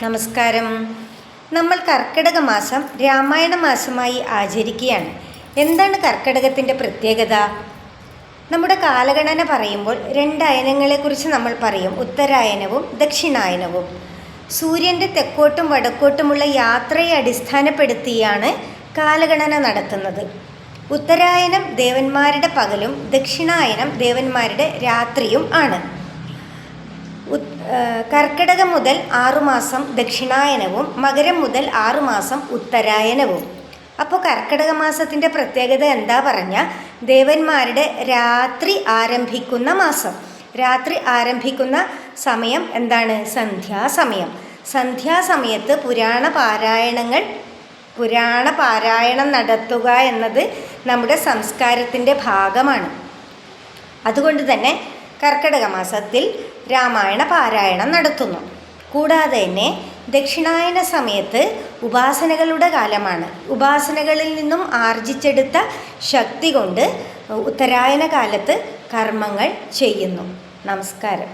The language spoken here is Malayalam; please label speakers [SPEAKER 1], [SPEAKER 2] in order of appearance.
[SPEAKER 1] നമസ്കാരം. നമ്മൾ കർക്കിടക മാസം രാമായണ മാസമായി ആചരിക്കുകയാണ്. എന്താണ് കർക്കിടകത്തിൻ്റെ പ്രത്യേകത? നമ്മുടെ കാലഗണന പറയുമ്പോൾ 2 അയനങ്ങളെക്കുറിച്ച് നമ്മൾ പറയും, ഉത്തരായനവും ദക്ഷിണായനവും. സൂര്യൻ്റെ തെക്കോട്ടും വടക്കോട്ടുമുള്ള യാത്രയെ അടിസ്ഥാനപ്പെടുത്തിയാണ് കാലഗണന നടത്തുന്നത്. ഉത്തരായനം ദേവന്മാരുടെ പകലും ദക്ഷിണായനം ദേവന്മാരുടെ രാത്രിയും ആണ്. കർക്കിടകം മുതൽ 6 മാസം ദക്ഷിണായനവും മകരം മുതൽ 6 മാസം ഉത്തരായനവും. അപ്പോൾ കർക്കിടക മാസത്തിൻ്റെ പ്രത്യേകത എന്താ പറഞ്ഞാൽ, ദേവന്മാരുടെ രാത്രി ആരംഭിക്കുന്ന മാസം. രാത്രി ആരംഭിക്കുന്ന സമയം എന്താണ്? സന്ധ്യാസമയം. സന്ധ്യാസമയത്ത് പുരാണ പാരായണം നടത്തുക എന്നത് നമ്മുടെ സംസ്കാരത്തിൻ്റെ ഭാഗമാണ്. അതുകൊണ്ട് തന്നെ കർക്കിടക മാസത്തിൽ രാമായണ പാരായണം നടത്തുന്നു. കൂടാതെ തന്നെ ദക്ഷിണായന സമയത്ത് ഉപാസനകളുടെ കാലമാണ്. ഉപാസനകളിൽ നിന്നും ആർജിച്ചെടുത്ത ശക്തി കൊണ്ട് ഉത്തരായന കാലത്ത് കർമ്മങ്ങൾ ചെയ്യുന്നു. നമസ്കാരം.